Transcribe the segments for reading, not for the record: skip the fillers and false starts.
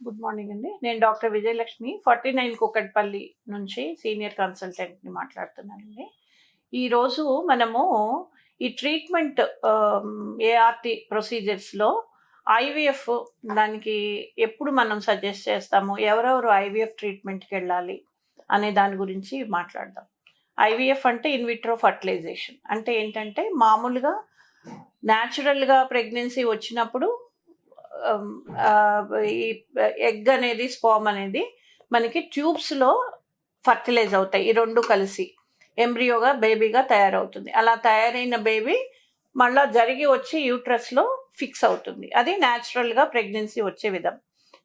Good morning అండి. నేను doctor Vijayalakshmi Ferty9 Kukatpally నుంచి సీనియర్ కన్సల్టెంట్ని మాట్లాడుతున్నానండి. ఈరోజు మనము ఈ ట్రీట్మెంట్ ఏఆర్టీ ప్రొసీజర్స్లో ఐవీఎఫ్ దానికి ఎప్పుడు మనం సజెస్ట్ చేస్తాము, ఎవరెవరు ఐవీఎఫ్ ట్రీట్మెంట్కి వెళ్ళాలి అనే దాని గురించి మాట్లాడదాం. ఐవీఎఫ్ అంటే ఇన్విట్రో ఫర్టిలైజేషన్. అంటే ఏంటంటే మామూలుగా న్యాచురల్గా ప్రెగ్నెన్సీ వచ్చినప్పుడు ఈ ఎగ్ అనేది స్పామ్ అనేది మనకి ట్యూబ్స్లో ఫర్టిలైజ్ అవుతాయి. ఈ రెండు కలిసి ఎంబ్రియోగా బేబీగా తయారవుతుంది. అలా తయారైన బేబీ మళ్ళీ జరిగి వచ్చి యూట్రస్లో ఫిక్స్ అవుతుంది. అది న్యాచురల్గా ప్రెగ్నెన్సీ వచ్చే విధం.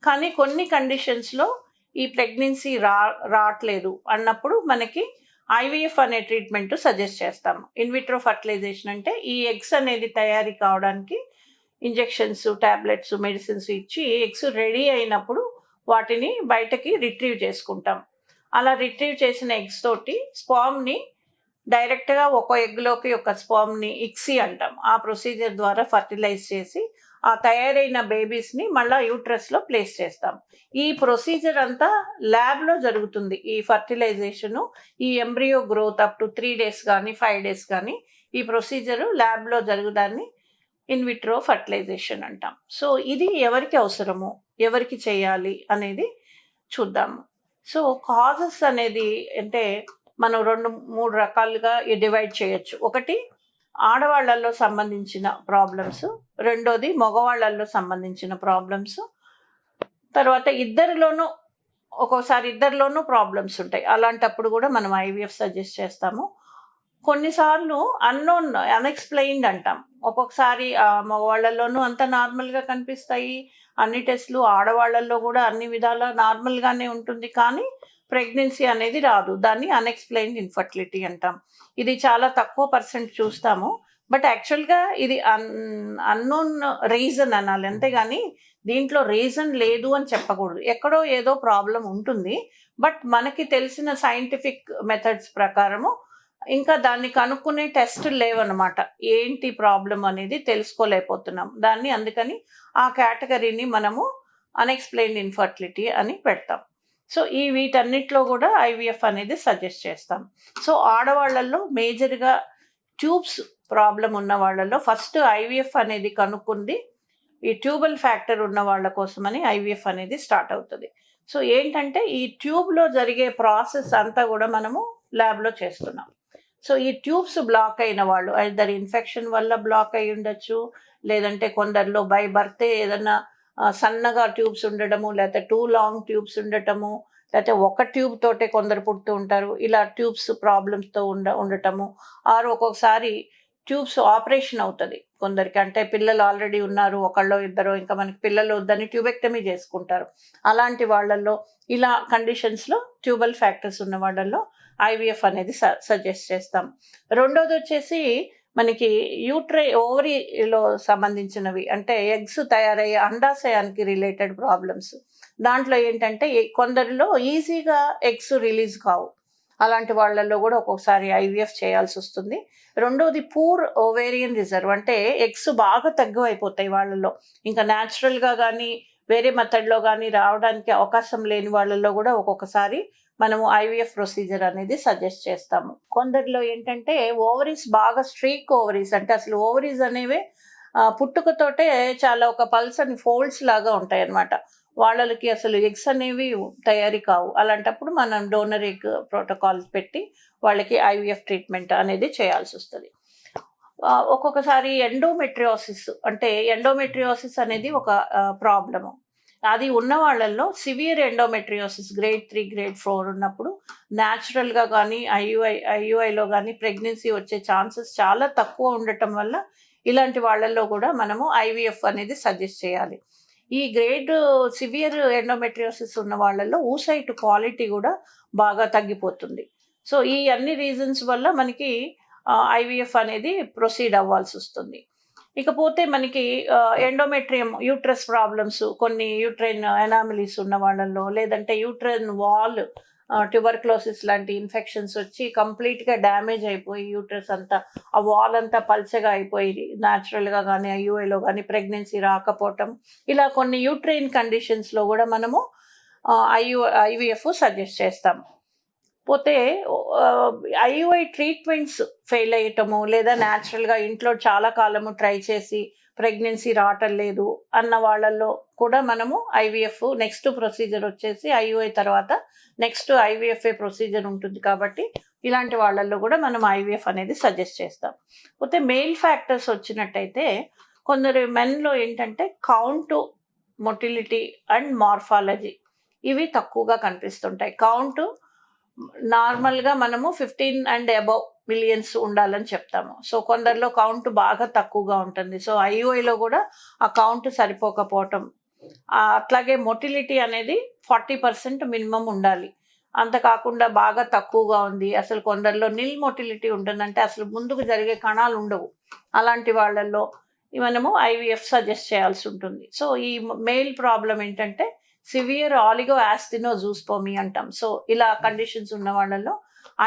కానీ కొన్ని కండిషన్స్లో ఈ ప్రెగ్నెన్సీ రావట్లేదు అన్నప్పుడు మనకి ఐవీఎఫ్ అనే ట్రీట్మెంట్ సజెస్ట్ చేస్తాము. ఇన్విట్రో ఫర్టిలైజేషన్ అంటే ఈ ఎగ్స్ అనేది తయారీ కావడానికి ఇంజెక్షన్స్, ట్యాబ్లెట్స్, మెడిసిన్స్ ఇచ్చి ఎగ్స్ రెడీ అయినప్పుడు వాటిని బయటకి రిట్రీవ్ చేసుకుంటాం. అలా రిట్రీవ్ చేసిన ఎగ్స్ తోటి స్పామ్ని డైరెక్ట్గా ఒక ఎగ్లోకి ఒక స్పామ్ని ఇక్సీ అంటాం. ఆ ప్రొసీజర్ ద్వారా ఫర్టిలైజ్ చేసి ఆ తయారైన బేబీస్ని మళ్ళీ యూట్రస్లో ప్లేస్ చేస్తాం. ఈ ప్రొసీజర్ అంతా ల్యాబ్లో జరుగుతుంది. ఈ ఫర్టిలైజేషను, ఈ embryo growth up to 3 days కానీ 5 days కానీ ఈ ప్రొసీజరు ల్యాబ్లో జరుగుదాన్ని ఇన్విట్రో ఫర్టిలైజేషన్ అంటాం. సో ఇది ఎవరికి అవసరము, ఎవరికి చేయాలి అనేది చూద్దాము. సో కాజెస్ అనేది అంటే మనం 2-3 రకాలుగా డివైడ్ చేయొచ్చు. ఒకటి ఆడవాళ్లలో సంబంధించిన ప్రాబ్లమ్స్, రెండోది మగవాళ్లలో సంబంధించిన ప్రాబ్లమ్స్, తర్వాత ఒక్కోసారి ఇద్దరిలోనూ ప్రాబ్లమ్స్ ఉంటాయి. అలాంటప్పుడు కూడా మనం ఐవీఎఫ్ సజెస్ట్ చేస్తాము. కొన్నిసార్లు అన్ఎక్స్ప్లెయిన్డ్ అంటాం. ఒక్కొక్కసారి మగవాళ్లలోనూ అంత నార్మల్గా కనిపిస్తాయి అన్ని టెస్ట్లు, ఆడవాళ్లలో కూడా అన్ని విధాల నార్మల్గానే ఉంటుంది, కానీ ప్రెగ్నెన్సీ అనేది రాదు. దాన్ని అన్ఎక్స్ప్లెయిన్డ్ ఇన్ఫర్టిలిటీ అంటాం. ఇది చాలా తక్కువ % చూస్తాము. బట్ యాక్చువల్గా ఇది అన్నోన్ రీజన్ అనాలి, అంతేగాని దీంట్లో రీజన్ లేదు అని చెప్పకూడదు. ఎక్కడో ఏదో ప్రాబ్లం ఉంటుంది, బట్ మనకి తెలిసిన సైంటిఫిక్ మెథడ్స్ ప్రకారము ఇంకా దాన్ని కనుక్కునే టెస్టులు లేవన్నమాట. ఏంటి ప్రాబ్లం అనేది తెలుసుకోలేకపోతున్నాం. అందుకని ఆ కేటగిరీని మనము అన్ఎక్స్ప్లెయిన్డ్ ఇన్ఫర్టిలిటీ అని పెడతాం. సో వీటన్నిటిలో కూడా ఐవీఎఫ్ అనేది సజెస్ట్ చేస్తాం. సో ఆడవాళ్లలో మేజర్గా ట్యూబ్స్ ప్రాబ్లం ఉన్న వాళ్ళలో ఫస్ట్ ఐవీఎఫ్ అనేది కనుక్కుంది ఈ ట్యూబల్ ఫ్యాక్టర్ ఉన్న వాళ్ళ కోసమని ఐవీఎఫ్ అనేది స్టార్ట్ అవుతుంది. సో ఏంటంటే ఈ ట్యూబ్లో జరిగే ప్రాసెస్ అంతా కూడా మనము ల్యాబ్లో చేస్తున్నాం. సో ఈ ట్యూబ్స్ బ్లాక్ అయిన వాళ్ళు ఐదర్ ఇన్ఫెక్షన్ వల్ల బ్లాక్ అయి ఉండొచ్చు, లేదంటే కొందరిలో బై బర్తే ఏదన్నా సన్నగా ట్యూబ్స్ ఉండటము, లేకపోతే 2 long ట్యూబ్స్ ఉండటము, లేకపోతే ఒక ట్యూబ్ తోటే కొందరు పుడుతూ ఉంటారు. ఇలా ట్యూబ్స్ ప్రాబ్లమ్స్తో ఉండటము, ఆరు ఒక్కొక్కసారి ట్యూబ్స్ ఆపరేషన్ అవుతుంది కొందరికి. అంటే పిల్లలు ఆల్రెడీ ఉన్నారు, ఒకళ్ళో ఇద్దరు, ఇంకా మనకి పిల్లలు వద్దని ట్యూబెక్టమీ చేసుకుంటారు. అలాంటి వాళ్ళల్లో ఇలా కండిషన్స్లో ట్యూబల్ ఫ్యాక్టర్స్ ఉన్న వాళ్ళల్లో ఐవీఎఫ్ అనేది సజెస్ట్ చేస్తాం. రెండోది వచ్చేసి మనకి ఓవరీలో సంబంధించినవి, అంటే ఎగ్స్ తయారయ్యే అండాశయానికి రిలేటెడ్ ప్రాబ్లమ్స్. దాంట్లో ఏంటంటే కొందరిలో ఈజీగా ఎగ్స్ రిలీజ్ కావు. అలాంటి వాళ్ళల్లో కూడా ఒక్కొక్కసారి ఐవీఎఫ్ చేయాల్సి వస్తుంది. రెండోది పూర్ ఓవేరియన్ రిజర్వ్, అంటే ఎగ్స్ బాగా తగ్గువైపోతాయి వాళ్ళలో. ఇంకా న్యాచురల్గా కానీ వేరే మెథడ్లో కానీ రావడానికి అవకాశం లేని వాళ్ళల్లో కూడా ఒక్కొక్కసారి మనము ఐవీఎఫ్ ప్రొసీజర్ అనేది సజెస్ట్ చేస్తాము. కొందరిలో ఏంటంటే ఓవరీస్ బాగా స్ట్రీక్ ఓవరీస్, అంటే అసలు ఓవరీస్ అనేవి పుట్టుకతోటే చాలా ఒక పల్సని ఫోల్డ్స్ లాగా ఉంటాయి అన్నమాట. వాళ్ళకి అసలు ఎగ్స్ అనేవి తయారీ కావు. అలాంటప్పుడు మనం డోనర్ ఎగ్ ప్రోటోకాల్స్ పెట్టి వాళ్ళకి ఐవీఎఫ్ ట్రీట్మెంట్ అనేది చేయాల్సి వస్తుంది. ఒక్కొక్కసారి ఎండోమెట్రియోసిస్ అనేది ఒక ప్రాబ్లము. అది ఉన్న వాళ్ళల్లో సివియర్ ఎండోమెట్రియోసిస్ గ్రేడ్ 3, గ్రేడ్ 4 ఉన్నప్పుడు న్యాచురల్గా కానీ ఐయుఐలో కానీ ప్రెగ్నెన్సీ వచ్చే ఛాన్సెస్ చాలా తక్కువ ఉండటం వల్ల ఇలాంటి వాళ్ళల్లో కూడా మనము ఐవీఎఫ్ అనేది సజెస్ట్ చేయాలి. ఈ సివియర్ ఎండోమెట్రియోసిస్ ఉన్న వాళ్ళల్లో ఊసైట్ క్వాలిటీ కూడా బాగా తగ్గిపోతుంది. సో ఈ అన్ని రీజన్స్ వల్ల మనకి ఐవీఎఫ్ అనేది ప్రొసీడ్ అవ్వాల్సి వస్తుంది. ఇకపోతే మనకి ఎండోమెట్రియం యూట్రస్ ప్రాబ్లమ్స్, కొన్ని యూట్రైన్ ఎనామిలీస్ ఉన్న వాళ్ళల్లో, లేదంటే యూట్రైన్ వాల్ ట్యూబర్క్లోసిస్ లాంటి ఇన్ఫెక్షన్స్ వచ్చి కంప్లీట్గా డ్యామేజ్ అయిపోయి యూట్రస్ అంతా ఆ వాల్ అంతా పల్చగా అయిపోయి న్యాచురల్గా కానీ ఐయుఐలో కానీ ప్రెగ్నెన్సీ రాకపోవటం, ఇలా కొన్ని యూట్రైన్ కండిషన్స్లో కూడా మనము ఐవీఎఫ్ సజెస్ట్ చేస్తాం. పోతే ఐయుఐ ట్రీట్మెంట్స్ ఫెయిల్ అయ్యటము, లేదా న్యాచురల్గా ఇంట్లో చాలా కాలము ట్రై చేసి ప్రెగ్నెన్సీ రావటం లేదు అన్న వాళ్ళల్లో కూడా మనము ఐవీఎఫ్ నెక్స్ట్ ప్రొసీజర్ వచ్చేసి ఐయుఐ తర్వాత నెక్స్ట్ ఐవీఎఫ్ఏ ప్రొసీజర్ ఉంటుంది కాబట్టి ఇలాంటి వాళ్ళల్లో కూడా మనం ఐవీఎఫ్ అనేది సజెస్ట్ చేస్తాం. పోతే మెయిల్ ఫ్యాక్టర్స్ వచ్చినట్టయితే కొందరు మెన్లో ఏంటంటే కౌంట్, మొటిలిటీ అండ్ మార్ఫాలజీ ఇవి తక్కువగా కనిపిస్తుంటాయి. కౌంట్ నార్మల్గా మనము 15 అండ్ అబవ్ మిలియన్స్ ఉండాలని చెప్తాము. సో కొందరిలో కౌంట్ బాగా తక్కువగా ఉంటుంది. సో ఐయుఐలో కూడా ఆ కౌంట్ సరిపోకపోవటం, అట్లాగే మొటిలిటీ అనేది 40% మినిమం ఉండాలి. అంత కాకుండా బాగా తక్కువగా ఉంది, అసలు కొందరిలో నిల్ మొటిలిటీ ఉంటుందంటే అసలు ముందుకు జరిగే కణాలు ఉండవు, అలాంటి వాళ్ళల్లో మనము ఐవీఎఫ్ సజెస్ట్ చేయాల్సి ఉంటుంది. సో ఈ మెయిల్ ప్రాబ్లం ఏంటంటే సివియర్ ఆలిగో యాస్థినోజూస్పోమీ అంటాం. సో ఇలా కండిషన్స్ ఉన్న వాళ్ళలో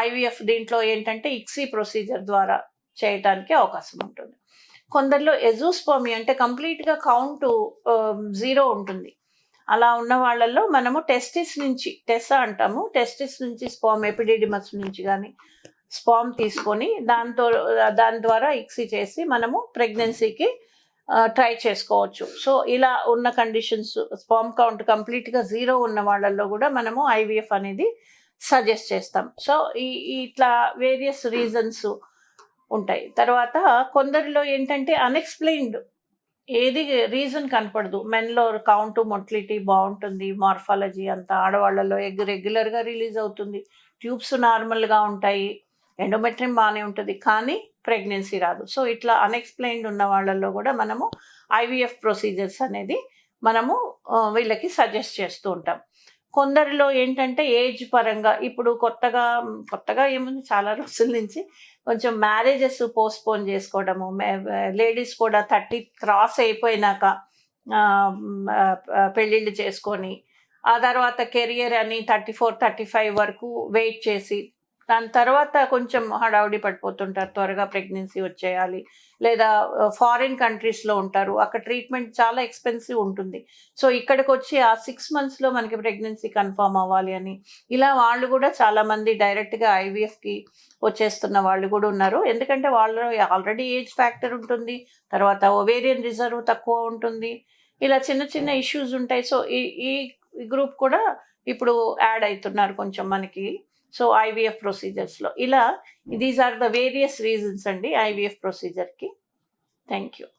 ఐవీఎఫ్ దీంట్లో ఏంటంటే ఇక్సీ ప్రొసీజర్ ద్వారా చేయటానికి అవకాశం ఉంటుంది. కొందరిలో ఎజూస్పోమీ అంటే కంప్లీట్గా కౌంట్ 0 ఉంటుంది. అలా ఉన్న వాళ్ళల్లో మనము టెస్టిస్ నుంచి, టెస్సా అంటాము, టెస్టిస్ నుంచి స్పామ్ ఎపిడిడిమస్ నుంచి కానీ స్పామ్ తీసుకొని దాని ద్వారా ఇక్సీ చేసి మనము ప్రెగ్నెన్సీకి ట్రై చేసుకోవచ్చు. సో ఇలా ఉన్న కండిషన్స్, స్పామ్ కౌంట్ కంప్లీట్గా 0 ఉన్న వాళ్ళల్లో కూడా మనము ఐవీఎఫ్ అనేది సజెస్ట్ చేస్తాం. సో ఇట్లా వేరియస్ రీజన్స్ ఉంటాయి. తర్వాత కొందరిలో ఏంటంటే అన్ఎక్స్ప్లెయిన్డ్ ఏది రీజన్ కనపడదు. మెన్లో కౌంట్, మొటిలిటీ బాగుంటుంది, మార్ఫాలజీ అంతా, ఆడవాళ్ళలో ఎగ్ రెగ్యులర్గా రిలీజ్ అవుతుంది, ట్యూబ్స్ నార్మల్గా ఉంటాయి, ఎండోమెట్రియం బాగానే ఉంటుంది, కానీ ప్రెగ్నెన్సీ రాదు. సో ఇట్లా అన్ఎక్స్ప్లెయిన్డ్ ఉన్న వాళ్ళల్లో కూడా మనము ఐవీఎఫ్ ప్రొసీజర్స్ అనేది మనము వీళ్ళకి సజెస్ట్ చేస్తూ ఉంటాం. కొందరిలో ఏంటంటే ఏజ్ పరంగా ఇప్పుడు కొత్తగా ఏముంది, చాలా రోజుల నుంచి కొంచెం మ్యారేజెస్ పోస్ట్పోన్ చేసుకోవడము, లేడీస్ కూడా 30 క్రాస్ అయిపోయినాక పెళ్ళిళ్ళు చేసుకొని ఆ తర్వాత కెరియర్ అని 34, 35 వరకు వెయిట్ చేసి దాని తర్వాత కొంచెం హడావుడి పడిపోతుంటారు, త్వరగా ప్రెగ్నెన్సీ వచ్చేయాలి, లేదా ఫారిన్ కంట్రీస్లో ఉంటారు, అక్కడ ట్రీట్మెంట్ చాలా ఎక్స్పెన్సివ్ ఉంటుంది. సో ఇక్కడికి వచ్చి ఆ 6 monthsలో మనకి ప్రెగ్నెన్సీ కన్ఫర్మ్ అవ్వాలి అని ఇలా వాళ్ళు కూడా చాలామంది డైరెక్ట్గా ఐవీఎఫ్కి వచ్చేస్తున్న వాళ్ళు కూడా ఉన్నారు. ఎందుకంటే వాళ్ళు ఆల్రెడీ ఏజ్ ఫ్యాక్టర్ ఉంటుంది, తర్వాత ఓవేరియన్ రిజర్వ్ తక్కువ ఉంటుంది, ఇలా చిన్న చిన్న ఇష్యూస్ ఉంటాయి. సో ఈ గ్రూప్ కూడా ఇప్పుడు యాడ్ అవుతున్నారు కొంచెం మనకి. సో ఐవీఎఫ్ ప్రొసీజర్స్లో ఇలా these are the various reasons అండి ఐవీఎఫ్ ప్రొసీజర్కి. Thank you.